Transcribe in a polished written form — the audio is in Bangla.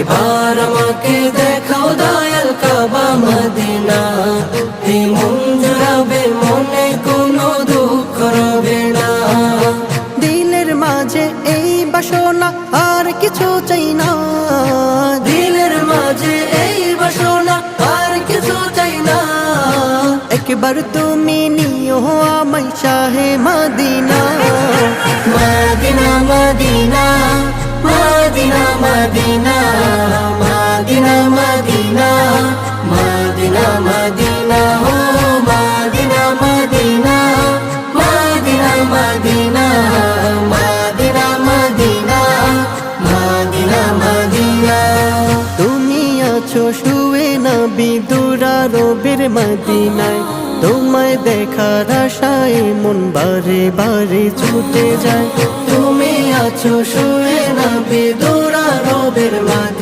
একবার আমাকে দেখাও দয়াল কাবা মদিনা, এই মন জুড়াবে মনে কোনো দুঃখ রবে না। দিলের মাঝে এই বাসনা আর কিছু চাই না, দিলের মাঝে এই বাসনা আর কিছু চাই না। একবার তুমি নিও আমায় শাহে মদিনা। মদিনা মদিনা মদিনা মদিনা মদিনা মদিনা মদিনা মদিনা ও মদিনা মদিনা মদিনা মদিনা মদিনা মদিনা মদিনা মদিনা। তুমি আছো শুয়ে নবী দুরারবের মদিনায়, তোমায় দেখার আশায় মন বারে বারে ছুটে যায়। তুমি আছো শুয়ে নবী দুরারবের